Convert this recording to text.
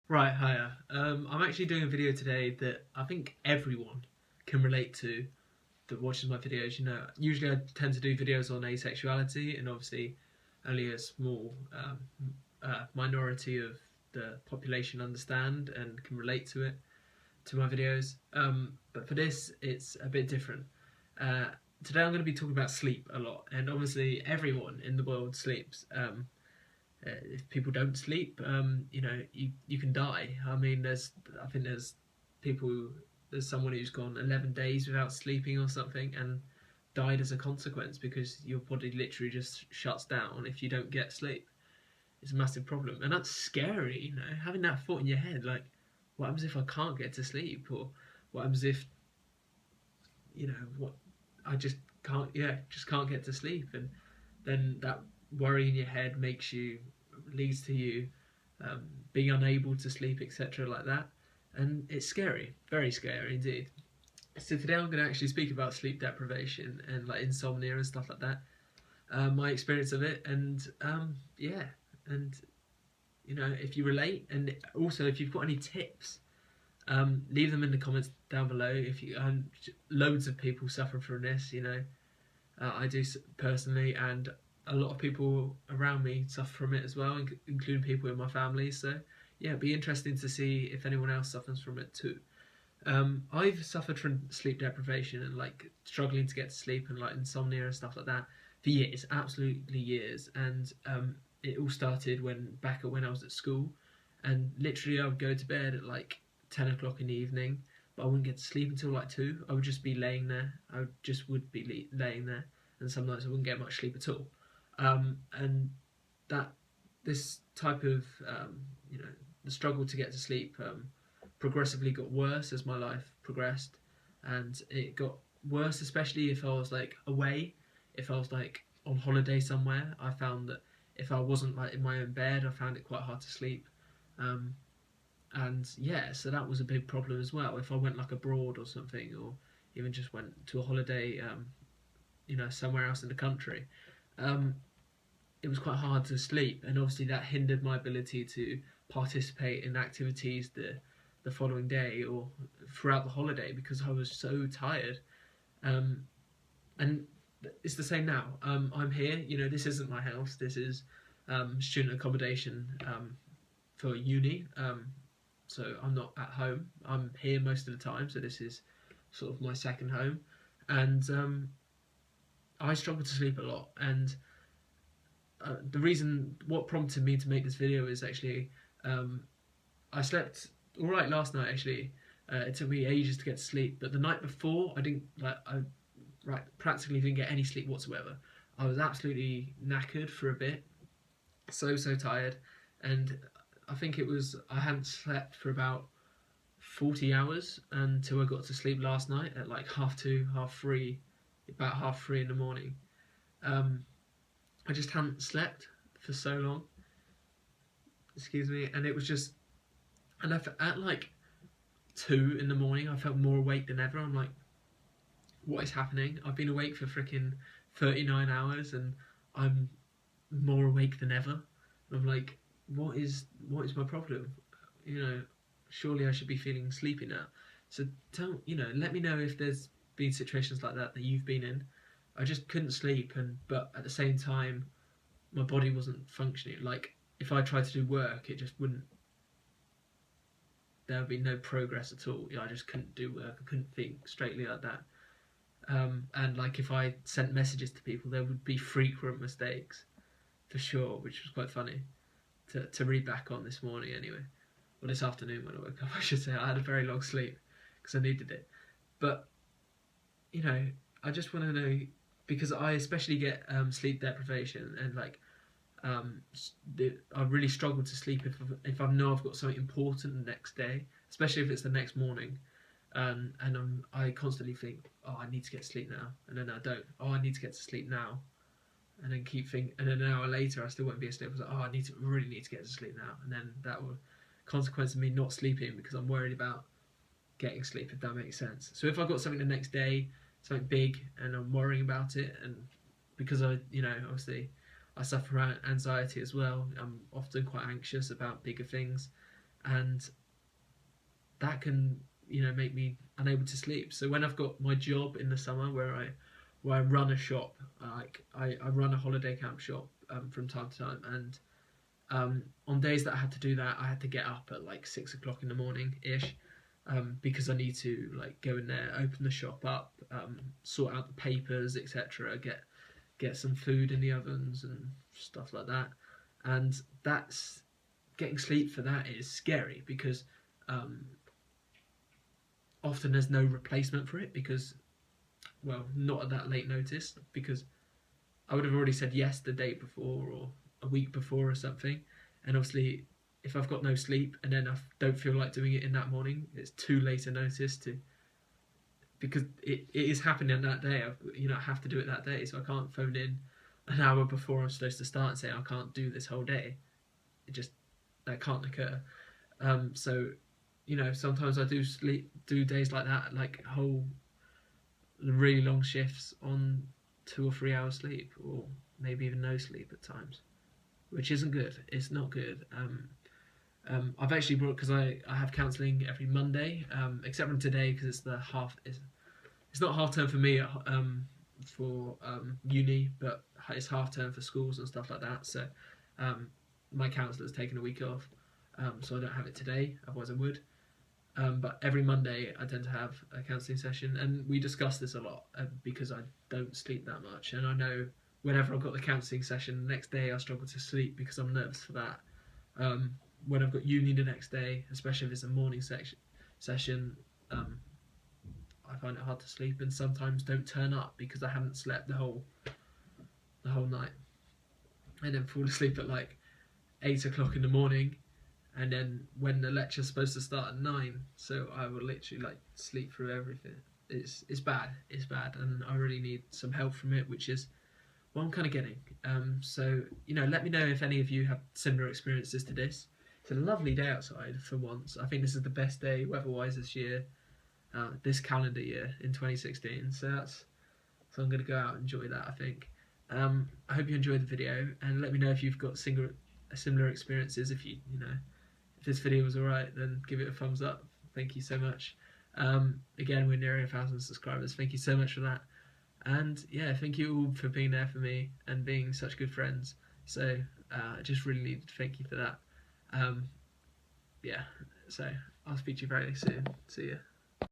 Right, hiya. I'm actually doing a video today that I think everyone can relate to that watches my videos. Usually I tend to do videos on asexuality, and obviously only a small minority of the population understand and can relate to it, to my videos. But for this, it's a bit different. Uh, Today I'm going to be talking about sleep a lot, and obviously everyone in the world sleeps. If people don't sleep, you can die. I think people, there's someone who's gone 11 days without sleeping or something and died as a consequence because your body literally just shuts down if you don't get sleep. It's a massive problem, and that's scary. Having that thought in your head, like, what happens if I can't get to sleep, or what happens if what I just can't get to sleep, and then that worry in your head leads to you being unable to sleep, etc., like that. And it's scary, very scary indeed. So today I'm going to actually speak about sleep deprivation and like insomnia and stuff like that, my experience of it, and yeah, and if you relate, and also if you've got any tips, leave them in the comments down below. If you Loads of people suffer from this, I do personally, and a lot of people around me suffer from it as well, including people in my family. So yeah, it'd be interesting to see if anyone else suffers from it too. I've suffered from sleep deprivation and like struggling to get to sleep and like insomnia and stuff like that for years, absolutely years. And it all started when I was at school, and literally I would go to bed at like 10 o'clock in the evening, but I wouldn't get to sleep until like 2. I would just be laying there. Would be laying there, and some nights I wouldn't get much sleep at all. And that this type of you know the struggle to get to sleep progressively got worse as my life progressed, and it got worse especially if I was like away, if I was like on holiday somewhere. I found that if I wasn't like in my own bed, I found it quite hard to sleep. Um, and yeah, so that was a big problem as well. If I went like abroad or something, or even just went to a holiday, somewhere else in the country, um, it was quite hard to sleep, and obviously that hindered my ability to participate in activities the following day or throughout the holiday because I was so tired. Um, and it's the same now. I'm here. This isn't my house. This is student accommodation for uni. So I'm not at home. I'm here most of the time. So this is sort of my second home, and I struggle to sleep a lot. And what prompted me to make this video is actually um, I slept all right last night. Actually, it took me ages to get to sleep, but the night before I didn't like I right practically didn't get any sleep whatsoever. I was absolutely knackered for a bit, so tired, and I think I hadn't slept for about 40 hours until I got to sleep last night at like half two, half three, about half three in the morning. Um, I just hadn't slept for so long, excuse me, and it was just, and at like 2 in the morning, I felt more awake than ever. I'm like, what is happening? I've been awake for freaking 39 hours and I'm more awake than ever. And I'm like, what is my problem? You know, Surely I should be feeling sleepy now. So let me know if there's been situations like that you've been in. I just couldn't sleep, but at the same time, my body wasn't functioning. Like if I tried to do work, it just wouldn't. There would be no progress at all. I just couldn't do work. I couldn't think straightly like that. And like if I sent messages to people, there would be frequent mistakes for sure, which was quite funny to read back on this morning anyway, or this afternoon when I woke up. I should say I had a very long sleep because I needed it. But you know, I just want to know, because I especially get sleep deprivation, and like um, I really struggle to sleep if I know I've got something important the next day, especially if it's the next morning. I constantly think, oh, I need to get to sleep now, and then I don't. Oh, I need to get to sleep now, and then keep thinking, and then an hour later I still won't be asleep. I was like, oh, really need to get to sleep now, and then that will consequence of me not sleeping because I'm worried about getting sleep, if that makes sense. So if I've got something the next day, something big, and I'm worrying about it, and because obviously I suffer from anxiety as well. I'm often quite anxious about bigger things, and that can, you know, make me unable to sleep. So when I've got my job in the summer where I run a shop, like I run a holiday camp shop from time to time, and on days that I had to do that, I had to get up at like 6 o'clock in the morning ish, because I need to like go in there, open the shop up, sort out the papers, etc. Get some food in the ovens and stuff like that, and that's getting sleep for that is scary because um, often there's no replacement for it because, well, not at that late notice, because I would have already said yes the day before or a week before or something. And obviously, if I've got no sleep and then I don't feel like doing it in that morning, it's too late a notice to, because it is happening that day. I have to do it that day, so I can't phone in an hour before I'm supposed to start and say I can't do this whole day. It just, that can't occur. So, sometimes I do days like that, like whole really long shifts on 2 or 3 hours sleep, or maybe even no sleep at times, which isn't good. It's not good. I've actually brought, because I have counselling every Monday, except from today because it's not half term for me for uni, but it's half term for schools and stuff like that. So my counsellor's taken a week off, so I don't have it today. Otherwise, I would. But every Monday I tend to have a counselling session, and we discuss this a lot because I don't sleep that much, and I know whenever I've got the counselling session, the next day I struggle to sleep because I'm nervous for that. When I've got uni the next day, especially if it's a morning session, I find it hard to sleep, and sometimes don't turn up because I haven't slept the whole night, and then fall asleep at like 8 o'clock in the morning, and then when the lecture's supposed to start at 9, so I will literally like sleep through everything. It's bad. It's bad, and I really need some help from it, which is what I'm kind of getting. So let me know if any of you have similar experiences to this. It's a lovely day outside for once. I think this is the best day weather-wise this year, this calendar year in 2016. So I'm going to go out and enjoy that, I think. I hope you enjoyed the video, and let me know if you've got similar experiences. If if this video was alright, then give it a thumbs up. Thank you so much. Again, we're nearing 1,000 subscribers. Thank you so much for that. And yeah, thank you all for being there for me and being such good friends. So I just really need to thank you for that. Yeah, so I'll speak to you very soon. See ya.